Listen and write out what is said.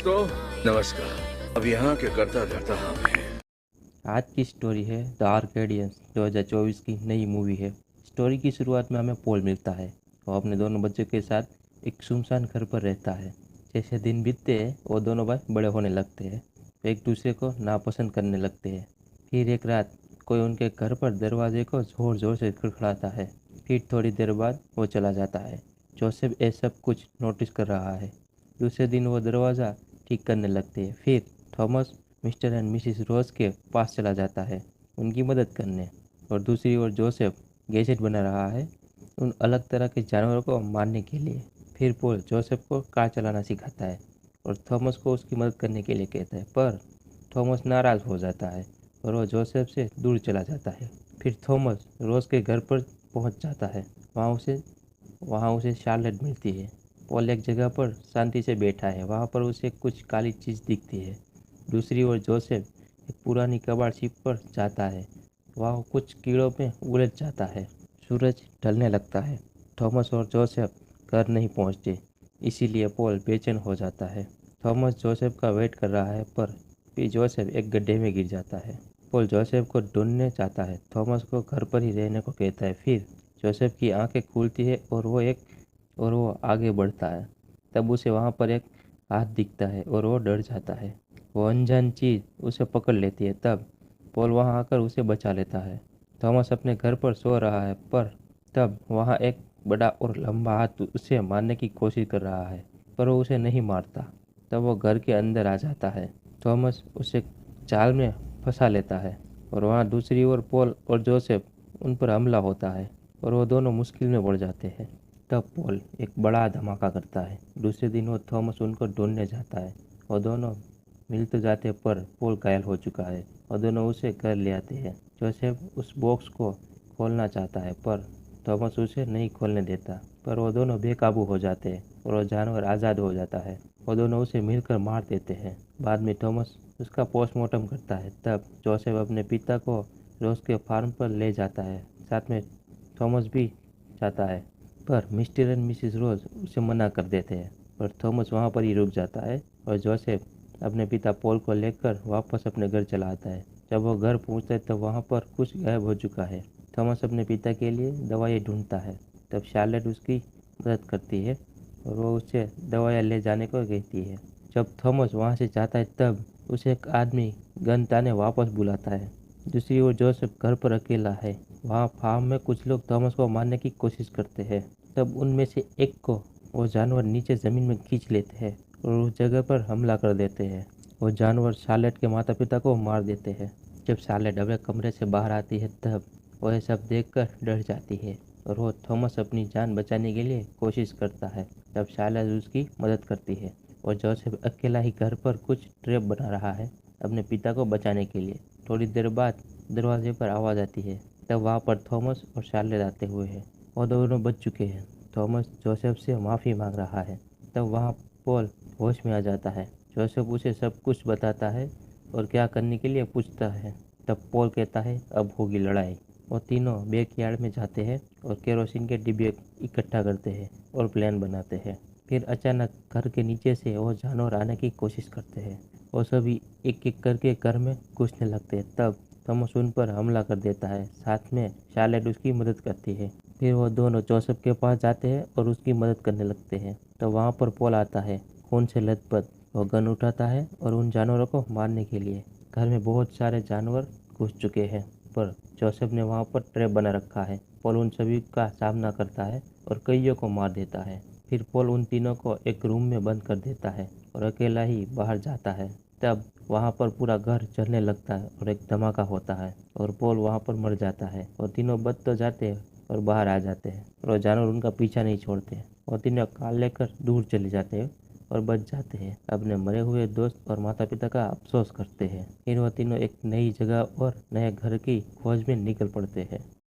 दोस्तों, नमस्कार। अब यहाँ के करता धरता हम हैं। आज की स्टोरी है द आर्केडियंस 2024 की नई मूवी है। स्टोरी की शुरुआत में हमें पॉल मिलता है। वो अपने दोनों बच्चों के साथ एक सुनसान घर पर रहता है। जैसे दिन बीतते हैं वो दोनों भाई बड़े होने लगते हैं। वे एक दूसरे को नापसंद करने लगते हैं। फिर एक रात कोई उनके घर पर दरवाजे को ज़ोर ज़ोर से खड़खड़ाता है। फिर थोड़ी देर बाद वो चला जाता है। जोसेफ ये सब कुछ नोटिस कर रहा है। दूसरे दिन वो दरवाज़ा ठीक करने लगते हैं। फिर थॉमस मिस्टर एंड मिसिस रोज के पास चला जाता है उनकी मदद करने। और दूसरी ओर जोसेफ गैजेट बना रहा है उन अलग तरह के जानवरों को मारने के लिए। फिर पॉल जोसेफ को कार चलाना सिखाता है और थॉमस को उसकी मदद करने के लिए कहता है, पर थॉमस नाराज़ हो जाता है और वो जोसेफ से दूर चला जाता है। फिर थॉमस रोज के घर पर पहुंच जाता है। वहाँ उसे शार्लेट मिलती है। पॉल एक जगह पर शांति से बैठा है। वहाँ पर उसे कुछ काली चीज़ दिखती है। दूसरी ओर जोसेफ एक पुरानी कबाड़ शिप पर जाता है। वह कुछ कीड़ों में उलझ जाता है। सूरज ढलने लगता है। थॉमस और जोसेफ घर नहीं पहुंचते, इसीलिए पॉल बेचैन हो जाता है। थॉमस जोसेफ का वेट कर रहा है, पर फिर जोसेफ एक गड्ढे में गिर जाता है। पॉल जोसेफ को ढूंढने जाता है। थॉमस को घर पर ही रहने को कहता है। फिर जोसेफ की आंखें खुलती है और वो आगे बढ़ता है। तब उसे वहाँ पर एक हाथ दिखता है और वो डर जाता है। वो अनजान चीज उसे पकड़ लेती है। तब पॉल वहाँ आकर उसे बचा लेता है। थॉमस अपने घर पर सो रहा है, पर तब वहाँ एक बड़ा और लंबा हाथ उसे मारने की कोशिश कर रहा है, पर वो उसे नहीं मारता। तब वो घर के अंदर आ जाता है। थॉमस उसे जाल में फंसा लेता है और वहाँ दूसरी ओर पॉल और जोसेफ उन पर हमला होता है और वो दोनों मुश्किल में पड़ जाते हैं। तब पॉल एक बड़ा धमाका करता है। दूसरे दिन वो थॉमस उनको ढूंढने जाता है। वो दोनों मिल तो जाते, पर पॉल घायल हो चुका है और दोनों उसे घर ले आते हैं। जोसेफ उस बॉक्स को खोलना चाहता है, पर थॉमस उसे नहीं खोलने देता। पर वो दोनों बेकाबू हो जाते हैं और वो जानवर आज़ाद हो जाता है। वो दोनों उसे मिलकर मार देते हैं। बाद में थॉमस उसका पोस्टमार्टम करता है। तब जोसेफ अपने पिता को रोज के फार्म पर ले जाता है। साथ में थॉमस भी जाता है, पर मिस्टर एंड मिसिस रोज उसे मना कर देते हैं। पर थॉमस वहाँ पर ही रुक जाता है और जोसेफ अपने पिता पॉल को लेकर वापस अपने घर चला आता है। जब वो घर पहुँचता है तब वहाँ पर कुछ गायब हो चुका है। थॉमस अपने पिता के लिए दवाइयाँ ढूंढता है। तब शार्लेट उसकी मदद करती है और वो उसे दवाइयाँ ले जाने को कहती है। जब थॉमस वहाँ से जाता है तब उसे एक आदमी गन ताने वापस बुलाता है। दूसरी ओर जोसेफ घर पर अकेला है। वहाँ फार्म में कुछ लोग थॉमस को मारने की कोशिश करते हैं। तब उनमें से एक को वो जानवर नीचे ज़मीन में खींच लेते हैं और उस जगह पर हमला कर देते हैं। वो जानवर शार्लेट के माता पिता को मार देते हैं। जब शार्लेट अपने कमरे से बाहर आती है तब वो ये सब देखकर डर जाती है और वो थॉमस अपनी जान बचाने के लिए कोशिश करता है। तब शार्लेट उसकी मदद करती है और जोसेफ अकेला ही घर पर कुछ ट्रैप बना रहा है अपने पिता को बचाने के लिए। थोड़ी देर बाद दरवाजे पर आवाज़ आती है। तब वहाँ पर थॉमस और शार्लेट आते हुए हैं। वो दोनों बच चुके हैं। थॉमस जोसेफ से माफ़ी मांग रहा है। तब वहाँ पॉल होश में आ जाता है। जोसेफ उसे सब कुछ बताता है और क्या करने के लिए पूछता है। तब पॉल कहता है, अब होगी लड़ाई। वो तीनों बैकयार्ड में जाते हैं और केरोसिन के डिब्बे इकट्ठा करते हैं और प्लान बनाते हैं। फिर अचानक घर के नीचे से वो जानवर आने की कोशिश करते हैं। वो सभी एक एक करके घर में घुसने लगते हैं। तब थॉमस उन पर हमला कर देता है। साथ में शार्लेट उसकी मदद करती है। फिर वो दोनों जोसेफ के पास जाते हैं और उसकी मदद करने लगते हैं। तो वहाँ पर पॉल आता है, खून से लथपथ। वो गन उठाता है और उन जानवरों को मारने के लिए। घर में बहुत सारे जानवर घुस चुके हैं, पर जोसेफ ने वहाँ पर ट्रैप बना रखा है। पॉल उन सभी का सामना करता है और कईयों को मार देता है। फिर पॉल उन तीनों को एक रूम में बंद कर देता है और अकेला ही बाहर जाता है। तब वहाँ पर पूरा घर जलने लगता है और एक धमाका होता है और पॉल वहाँ पर मर जाता है। और तीनों बच तो जाते हैं और बाहर आ जाते हैं और जानवर उनका पीछा नहीं छोड़ते और तीनों कार लेकर दूर चले जाते हैं और बच जाते हैं। अपने मरे हुए दोस्त और माता पिता का अफसोस करते हैं। फिर वह तीनों एक नई जगह और नए घर की खोज में निकल पड़ते हैं।